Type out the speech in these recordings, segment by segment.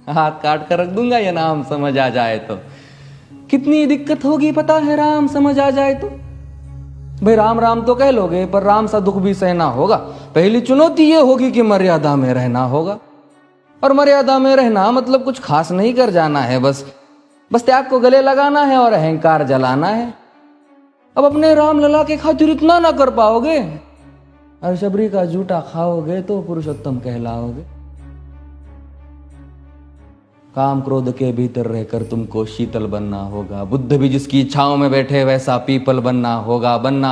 हाथ काट कर रख दूंगा ये नाम समझ आ जाए तो। कितनी दिक्कत होगी पता है राम समझ आ जाए तो। भाई राम राम तो कह लोगे पर राम सा दुख भी सहना होगा। पहली चुनौती ये होगी कि मर्यादा में रहना होगा। और मर्यादा में रहना मतलब कुछ खास नहीं कर जाना है, बस त्याग को गले लगाना है और अहंकार जलाना है। अब अपने राम लला के खातिर इतना ना कर पाओगे और शबरी का जूठा खाओगे तो पुरुषोत्तम कहलाओगे। काम क्रोध के भीतर रहकर तुमको शीतल बनना होगा। बुद्ध भी जिसकी इच्छाओं में बैठे वैसा पीपल बनना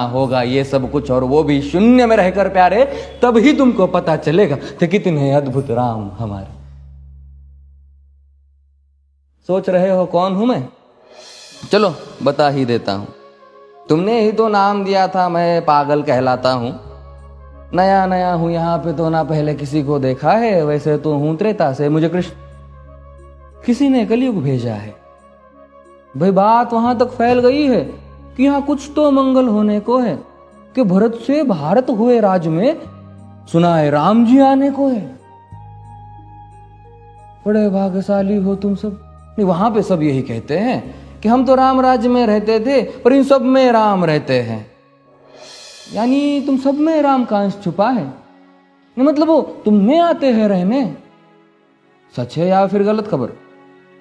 होगा ये सब कुछ, और वो भी शून्य में रहकर प्यारे। तभी तुमको पता चलेगा कि कितने अद्भुत राम हमारे। सोच रहे हो कौन हूं मैं? चलो बता ही देता हूं। तुमने ही तो नाम दिया था मैं पागल कहलाता हूं। नया नया हूं यहाँ पे तो ना पहले किसी को देखा है। वैसे तो हूं त्रेता से, मुझे कृष्ण किसी ने कलयुग भेजा है। भाई बात वहां तक फैल गई है कि यहाँ कुछ तो मंगल होने को है कि भरत से भारत हुए राज में सुना है राम जी आने को है। बड़े भाग्यशाली हो तुम सब। नहीं, वहां पे सब यही कहते हैं कि हम तो राम राज्य में रहते थे पर इन सब में राम रहते हैं। यानी तुम सब में राम का अंश छुपा है। नहीं मतलब वो तुम में आते हैं रहने। सच है या फिर गलत खबर?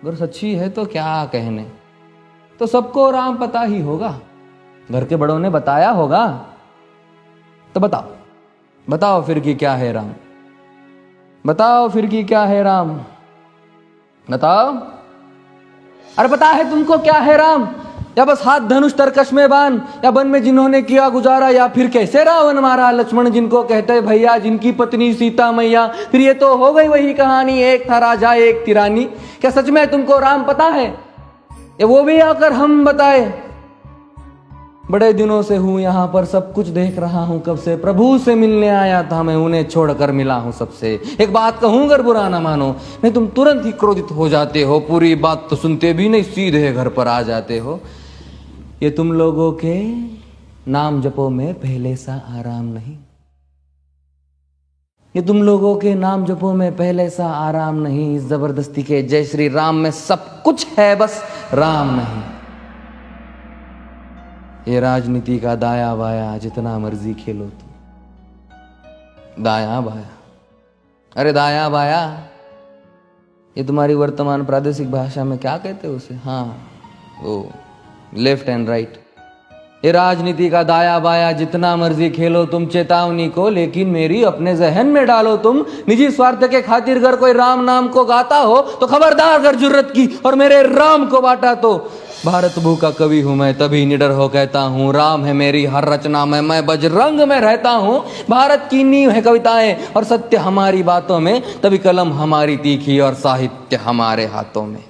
अगर सच्ची है तो क्या कहने। तो सबको राम पता ही होगा, घर के बड़ों ने बताया होगा। तो बताओ फिर कि क्या है राम। बताओ फिर कि क्या है राम। बताओ। अरे पता है तुमको क्या है राम? या बस हाथ धनुष तरकश में बांध, या वन में जिन्होंने किया गुजारा, या फिर कैसे रावण मारा लक्ष्मण जिनको कहते भैया, जिनकी पत्नी सीता मैया। फिर ये तो हो गई वही कहानी, एक था राजा एक थी रानी। क्या सच में तुमको राम पता है? ये वो भी आकर हम बताए। बड़े दिनों से हूं यहाँ पर, सब कुछ देख रहा हूं कब से। प्रभु से मिलने आया था मैं, उन्हें छोड़कर मिला हूं सबसे। एक बात कहूं अगर बुरा ना मानो, नहीं तुम तुरंत ही क्रोधित हो जाते हो। पूरी बात तो सुनते भी नहीं, सीधे घर पर आ जाते हो। ये तुम लोगों के नाम जपो में पहले सा आराम नहीं। ये तुम लोगों के नाम जपो में पहले सा आराम नहीं। इस जबरदस्ती के जय श्री राम में सब कुछ है, बस राम नहीं। ये राजनीति का दाया बाया जितना मर्जी खेलो तुम। दाया बाया, अरे दाया बाया ये तुम्हारी वर्तमान प्रादेशिक भाषा में क्या कहते हो उसे? हाँ वो लेफ्ट एंड राइट। ये राजनीति का दाया बाया जितना मर्जी खेलो तुम चेतावनी को, लेकिन मेरी अपने जहन में डालो तुम। निजी स्वार्थ के खातिर अगर कोई राम नाम को गाता हो तो खबरदार अगर जुर्रत की और मेरे राम को बांटा तो। भारत भू का कवि हूं मैं, तभी निडर हो कहता हूं राम है मेरी हर रचना में। मैं बजरंग में रहता हूं, भारत की नींव है कविताएं और सत्य हमारी बातों में। तभी कलम हमारी तीखी और साहित्य हमारे हाथों में।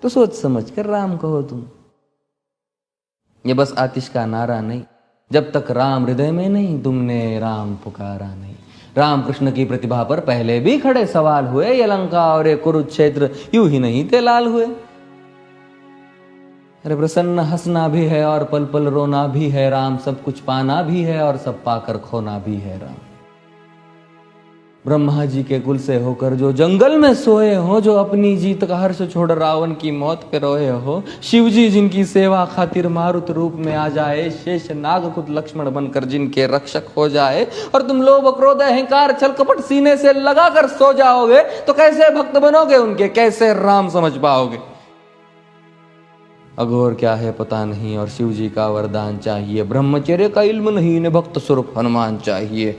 तो सोच समझ कर राम कहो तुम। ये बस आतिश का नारा नहीं, जब तक राम हृदय में नहीं तुमने राम पुकारा नहीं। राम कृष्ण की प्रतिभा पर पहले भी खड़े सवाल हुए। ये लंका और ये कुरुक्षेत्र यूं ही नहीं थे लाल हुए। अरे प्रसन्न हंसना भी है और पल पल रोना भी है राम। सब कुछ पाना भी है और सब पाकर खोना भी है राम। ब्रह्मा जी के कुल से होकर जो जंगल में सोए हो, जो अपनी जीत का हर्ष छोड़ रावण की मौत पे रोए हो। शिव जी जिनकी सेवा खातिर मारुत रूप में आ जाए। शेष नाग खुद लक्ष्मण बनकर जिनके रक्षक हो जाए। और तुम लोभ क्रोध अहंकार छल कपट सीने से लगा कर सो जाओगे तो कैसे भक्त बनोगे उनके, कैसे राम समझ पाओगे? अघोर क्या है पता नहीं और शिव जी का वरदान चाहिए। ब्रह्मचर्य का इल्म नहीं, इन्हें भक्त स्वरूप हनुमान चाहिए।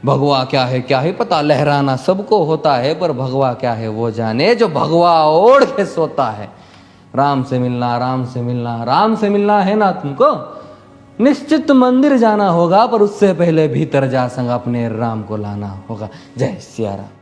भगवा क्या है पता, लहराना सबको होता है पर भगवा क्या है वो जाने जो भगवा ओढ़ के सोता है। राम से मिलना, राम से मिलना, राम से मिलना है ना तुमको? निश्चित मंदिर जाना होगा पर उससे पहले भीतर जा संग अपने राम को लाना होगा। जय सिया राम।